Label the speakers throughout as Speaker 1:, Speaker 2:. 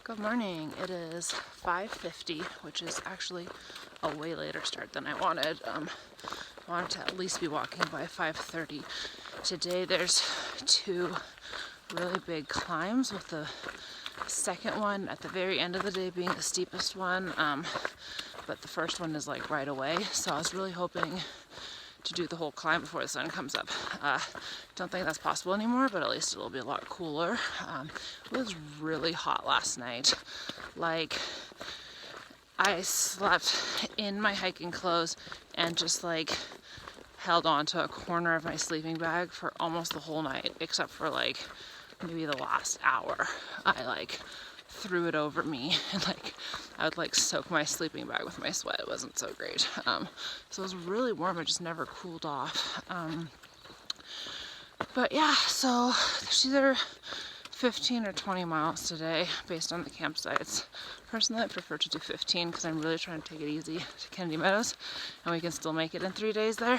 Speaker 1: Good morning. It is 5:50, which is actually a way later start than I wanted. I wanted to at least be walking by 5:30. Today there's two really big climbs, with the second one at the very end of the day being the steepest one, but the first one is like right away, so I was really hoping to do the whole climb before the sun comes up. Don't think that's possible anymore, but at least it'll be a lot cooler. It was really hot last night. Like, I slept in my hiking clothes and just like held on to a corner of my sleeping bag for almost the whole night, except for like maybe the last hour. I like threw it over me and like I would like soak my sleeping bag with my sweat. It wasn't so great. So it was really warm. It just never cooled off. But yeah, so there's either 15 or 20 miles today based on the campsites. Personally, I prefer to do 15 because I'm really trying to take it easy to Kennedy Meadows, and we can still make it in 3 days there.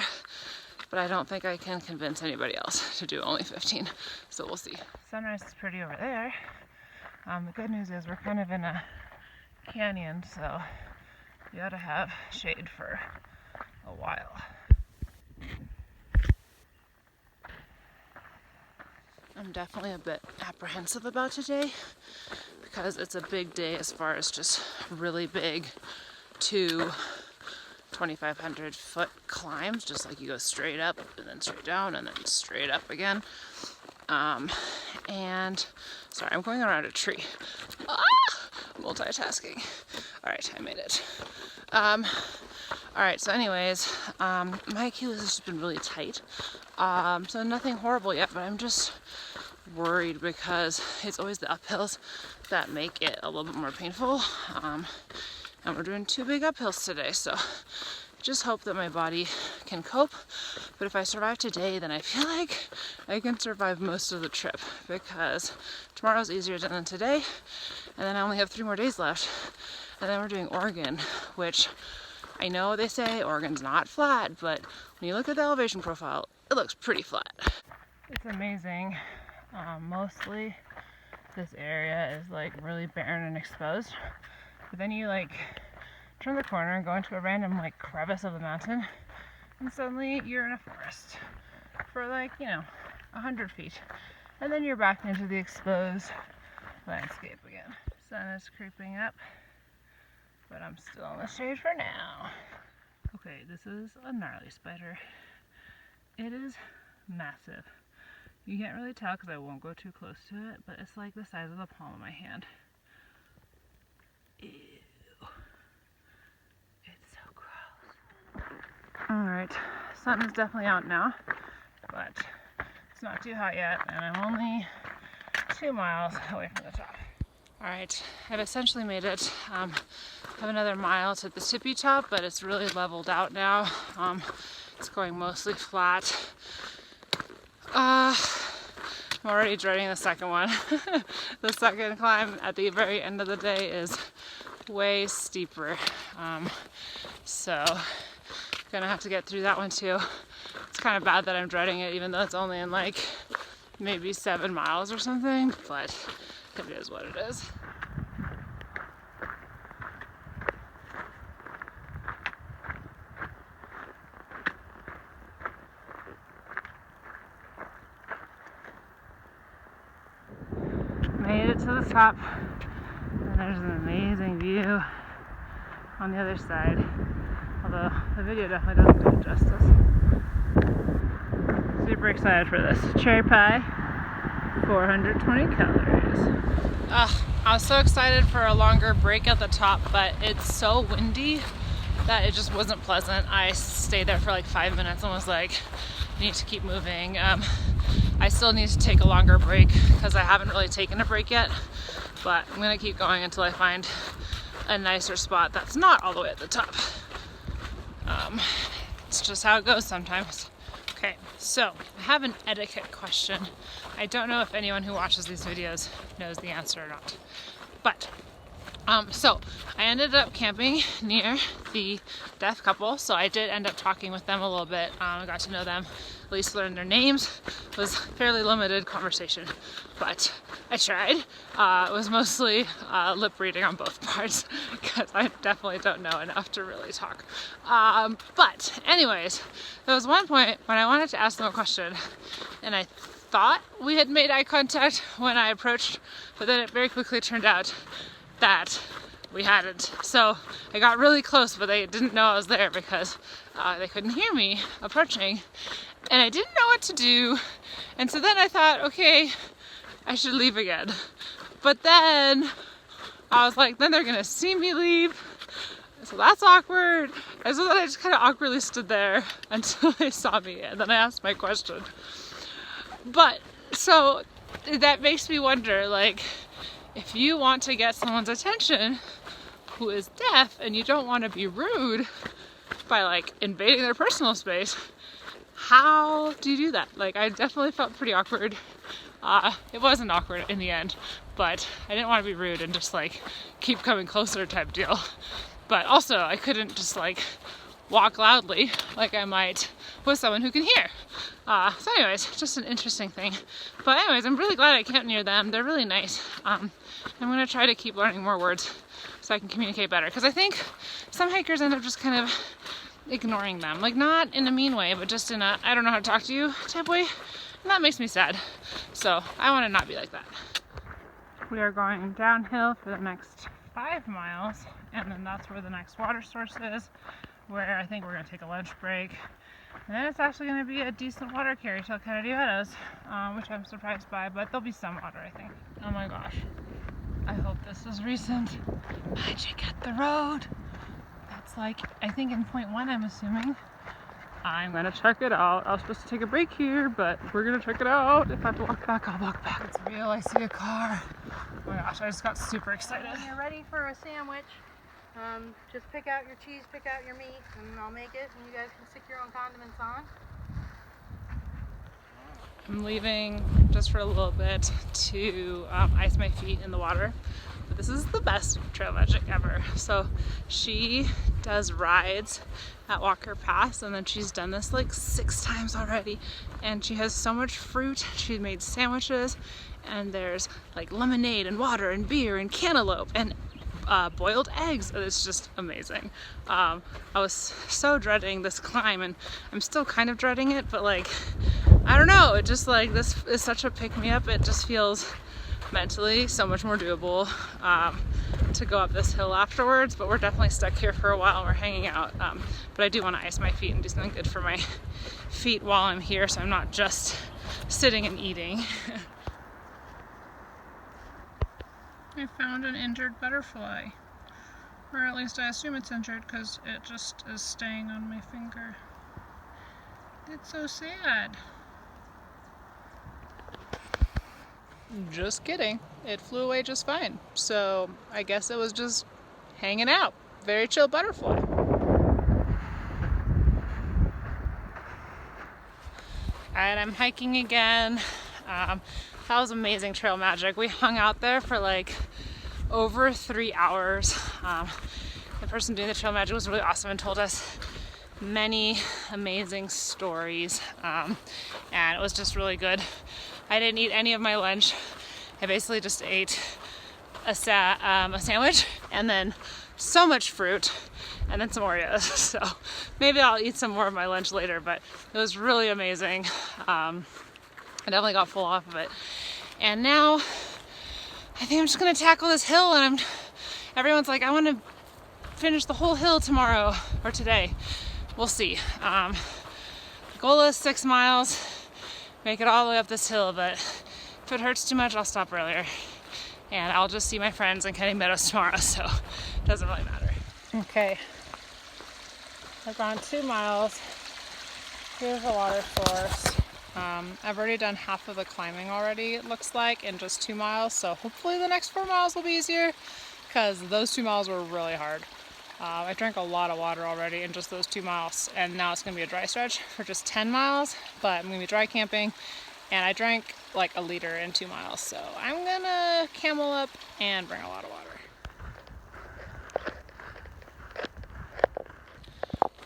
Speaker 1: But I don't think I can convince anybody else to do only 15, so we'll see. Sunrise is pretty over there. The good news is we're kind of in a canyon, so you ought to have shade for a while. I'm definitely a bit apprehensive about today because it's a big day as far as just really big 2,500 foot climbs, just like you go straight up and then straight down and then straight up again. And sorry, I'm going around a tree. Multitasking. All right, I made it. All right, so anyways, my Achilles has just been really tight. So nothing horrible yet, but I'm just worried because it's always the uphills that make it a little bit more painful. And we're doing 2 big uphills today, so just hope that my body can cope. But if I survive today, then I feel like I can survive most of the trip, because tomorrow's easier than today, and then I only have 3 more days left. And then we're doing Oregon, which I know they say Oregon's not flat, but when you look at the elevation profile, it looks pretty flat. It's amazing. Mostly this area is like really barren and exposed, but then you like turn the corner and go into a random like crevice of the mountain, and suddenly you're in a forest for like, 100 feet, and then you're back into the exposed landscape again. Sun is creeping up, but I'm still in the shade for now. Okay, this is a gnarly spider. It is massive. You can't really tell because I won't go too close to it, but it's like the size of the palm of my hand. Ew. It's so gross. Alright, sun is definitely out now, but it's not too hot yet, and I'm only 2 miles away from the top. Alright, I've essentially made it. I have another mile to the tippy top, but it's really leveled out now. It's going mostly flat. I'm already dreading the second one. The second climb at the very end of the day is way steeper. So gonna have to get through that one too. It's kind of bad that I'm dreading it, even though it's only in like maybe 7 miles or something, but it is what it is. Made it to the top, and there's an amazing view on the other side, although the video definitely doesn't do it justice. Super excited for this. Cherry pie, 420 calories. I was so excited for a longer break at the top, but it's so windy that it just wasn't pleasant. I stayed there for like 5 minutes and was like, I need to keep moving. I still need to take a longer break because I haven't really taken a break yet, but I'm gonna keep going until I find a nicer spot that's not all the way at the top. It's just how it goes sometimes. Okay, so I have an etiquette question. I don't know if anyone who watches these videos knows the answer or not, but So I ended up camping near the deaf couple, so I did end up talking with them a little bit. I got to know them, at least learn their names. It was fairly limited conversation, but I tried. It was mostly lip reading on both parts because I definitely don't know enough to really talk. But anyways, there was one point when I wanted to ask them a question, and I thought we had made eye contact when I approached, but then it very quickly turned out that we hadn't. So I got really close, but they didn't know I was there because they couldn't hear me approaching, and I didn't know what to do. And so then I thought, okay, I should leave again. But then I was like, then they're gonna see me leave, so that's awkward. And so then I just kind of awkwardly stood there until they saw me, and then I asked my question. But so that makes me wonder, like, if you want to get someone's attention who is deaf and you don't want to be rude by like invading their personal space, how do you do that? Like, I definitely felt pretty awkward. It wasn't awkward in the end, but I didn't want to be rude and just like keep coming closer type deal. But also I couldn't just like walk loudly like I might with someone who can hear. So anyways, just an interesting thing. But anyways, I'm really glad I camped near them. They're really nice. I'm gonna try to keep learning more words so I can communicate better, because I think some hikers end up just kind of ignoring them. Like, not in a mean way, but just in a I don't know how to talk to you type way. And that makes me sad. So I want to not be like that. We are going downhill for the next 5 miles, and then that's where the next water source is, where I think we're going to take a lunch break. And then it's actually going to be a decent water carry till Kennedy Meadows, which I'm surprised by, but there'll be some water, I think. Oh my gosh. I hope this is recent. Magic at the road. That's like, I think in point 1, I'm assuming. I'm going to check it out. I was supposed to take a break here, but we're going to check it out. If I have to walk back, I'll walk back. It's real. I see a car. Oh my gosh, I just got super excited.
Speaker 2: When you're ready for a sandwich, just pick out your cheese, pick out your meat, and I'll make it, and you guys can stick your own condiments on.
Speaker 1: I'm leaving just for a little bit to ice my feet in the water. But this is the best trail magic ever. So she does rides at Walker Pass, and then she's done this like 6 times already. And she has so much fruit. She made sandwiches, and there's like lemonade and water and beer and cantaloupe and boiled eggs. It's just amazing. I was so dreading this climb, and I'm still kind of dreading it, but like, I don't know, it just like, this is such a pick-me-up. It just feels mentally so much more doable to go up this hill afterwards, but we're definitely stuck here for a while and we're hanging out. But I do want to ice my feet and do something good for my feet while I'm here, so I'm not just sitting and eating. I found an injured butterfly, or at least I assume it's injured because it just is staying on my finger. It's so sad. Just kidding. It flew away just fine. So I guess it was just hanging out. Very chill butterfly. And I'm hiking again. That was amazing trail magic. We hung out there for like over 3 hours. The person doing the trail magic was really awesome and told us many amazing stories. And it was just really good. I didn't eat any of my lunch. I basically just ate a sandwich and then so much fruit and then some Oreos. So maybe I'll eat some more of my lunch later, but it was really amazing. I definitely got full off of it. And now I think I'm just gonna tackle this hill, and everyone's like, I want to finish the whole hill tomorrow or today. We'll see. The goal is 6 miles. Make it all the way up this hill, but if it hurts too much, I'll stop earlier. And I'll just see my friends in Kennedy Meadows tomorrow, so it doesn't really matter. Okay, I've gone 2 miles. Here's a water source. I've already done half of the climbing already, it looks like, in just 2 miles, so hopefully the next 4 miles will be easier, because those 2 miles were really hard. I drank a lot of water already in just those 2 miles, and now it's going to be a dry stretch for just 10 miles, but I'm going to be dry camping, and I drank like a liter in 2 miles, so I'm going to camel up and bring a lot of water.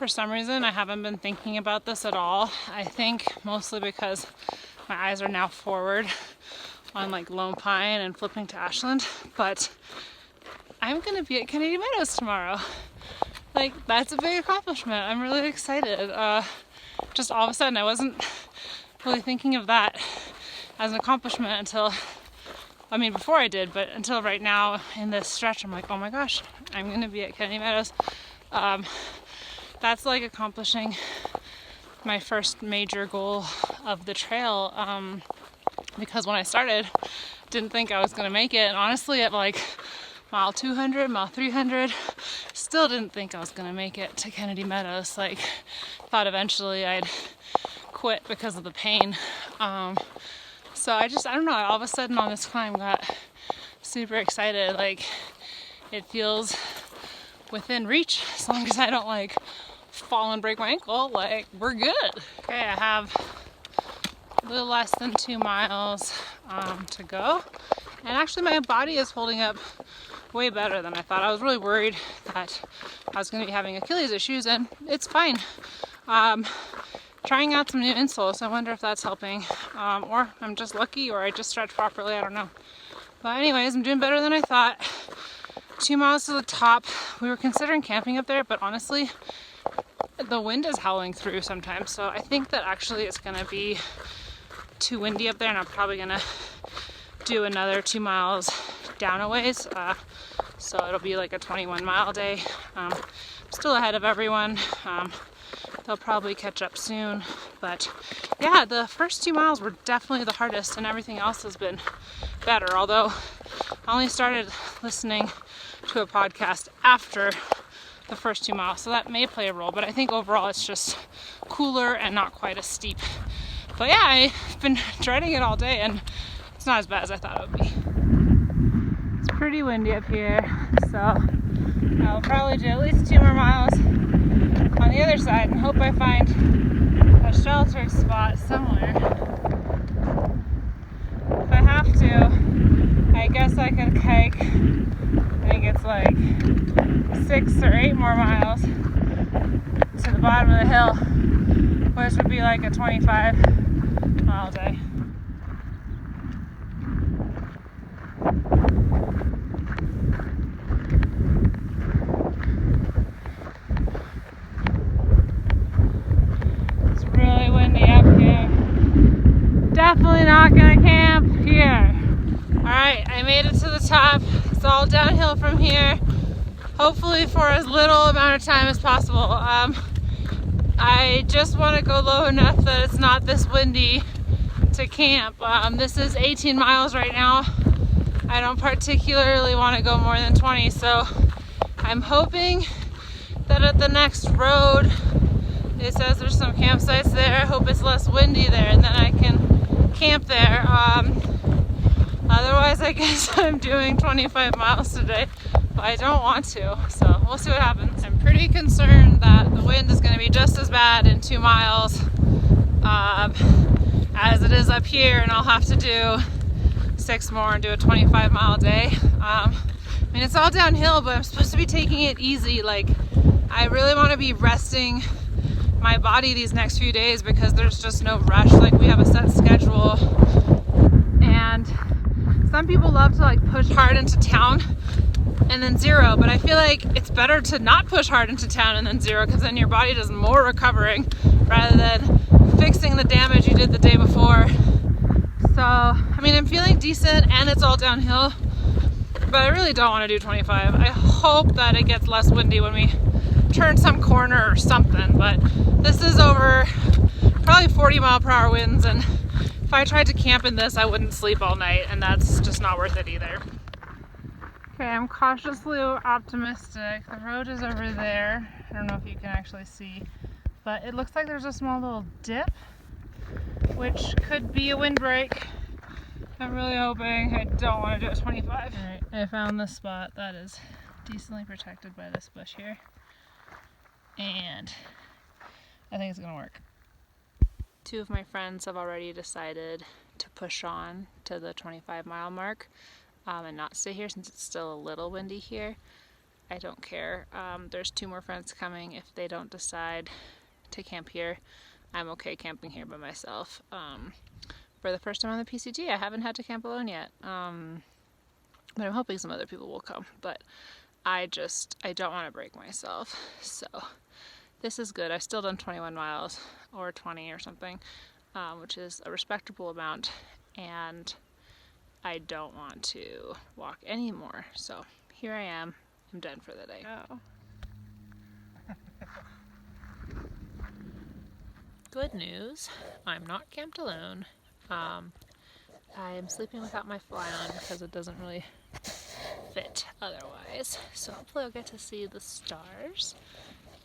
Speaker 1: For some reason, I haven't been thinking about this at all. I think mostly because my eyes are now forward on like Lone Pine and flipping to Ashland, but I'm gonna be at Kennedy Meadows tomorrow. Like, that's a big accomplishment. I'm really excited. Just all of a sudden, I wasn't really thinking of that as an accomplishment until, I mean, before I did, but until right now in this stretch, I'm like, oh my gosh, I'm gonna be at Kennedy Meadows. That's like accomplishing my first major goal of the trail, because when I started, didn't think I was gonna make it, and honestly at like mile 200, mile 300, still didn't think I was gonna make it to Kennedy Meadows. Like, thought eventually I'd quit because of the pain. So I don't know, all of a sudden on this climb got super excited. Like, it feels within reach as long as I don't like fall and break my ankle. Like, we're good. Okay, I have a little less than 2 miles to go, and actually my body is holding up way better than I thought. I was really worried that I was going to be having Achilles issues, and it's fine. Trying out some new insoles, I wonder if that's helping, or I'm just lucky, or I just stretched properly, I don't know. But anyways, I'm doing better than I thought. 2 miles to the top. We were considering camping up there, but honestly, the wind is howling through sometimes, so I think that actually it's going to be too windy up there, and I'm probably going to do another 2 miles down a ways, so it'll be like a 21-mile day. I'm still ahead of everyone. They'll probably catch up soon, but yeah, the first 2 miles were definitely the hardest, and everything else has been better, although I only started listening to a podcast after the first 2 miles, so that may play a role, but I think overall it's just cooler and not quite as steep. But yeah, I've been dreading it all day, and it's not as bad as I thought it would be. It's pretty windy up here, so I'll probably do at least 2 more miles on the other side and hope I find a sheltered spot somewhere. If I have to, I guess I could hike, I think it's like 6 or 8 more miles to the bottom of the hill, which would be like a 25-mile day. It's really windy up here. Definitely not gonna camp here. Alright, I made it to the top. It's all downhill from here. Hopefully for as little amount of time as possible. I just want to go low enough that it's not this windy to camp. This is 18 miles right now. I don't particularly want to go more than 20, so I'm hoping that at the next road, it says there's some campsites there. I hope it's less windy there, and then I can camp there. Otherwise, I guess I'm doing 25 miles today, but I don't want to, so we'll see what happens. I'm pretty concerned that the wind is going to be just as bad in 2 miles as it is up here, and I'll have to do 6 more and do a 25-mile day. I mean, it's all downhill, but I'm supposed to be taking it easy. Like, I really want to be resting my body these next few days because there's just no rush. Like, we have a set schedule, and some people love to like push hard into town and then zero, but I feel like it's better to not push hard into town and then zero, because then your body does more recovering rather than fixing the damage you did the day before. So, I mean, I'm feeling decent and it's all downhill, but I really don't want to do 25. I hope that it gets less windy when we turn some corner or something, but this is over probably 40-mile-per-hour winds, and if I tried to camp in this, I wouldn't sleep all night, and that's just not worth it either. Okay, I'm cautiously optimistic. The road is over there. I don't know if you can actually see, but it looks like there's a small little dip, which could be a windbreak. I'm really hoping. I don't want to do a 25. Alright, I found this spot that is decently protected by this bush here, and I think it's gonna work. 2 of my friends have already decided to push on to the 25-mile mark and not stay here since it's still a little windy here. I don't care. There's 2 more friends coming. If they don't decide to camp here, I'm okay camping here by myself. For the first time on the PCT, I haven't had to camp alone yet. But I'm hoping some other people will come. But I don't want to break myself. So this is good. I've still done 21 miles or 20 or something, which is a respectable amount. And I don't want to walk anymore. So here I am. I'm done for the day. Oh. Good news, I'm not camped alone. I am sleeping without my fly on because it doesn't really fit otherwise. So hopefully I'll get to see the stars.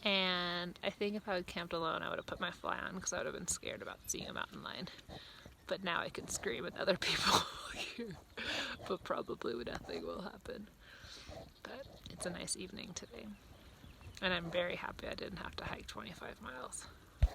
Speaker 1: And I think if I had camped alone, I would have put my fly on because I would have been scared about seeing a mountain lion. But now I can scream at other people here. But probably nothing will happen. But it's a nice evening today. And I'm very happy I didn't have to hike 25 miles.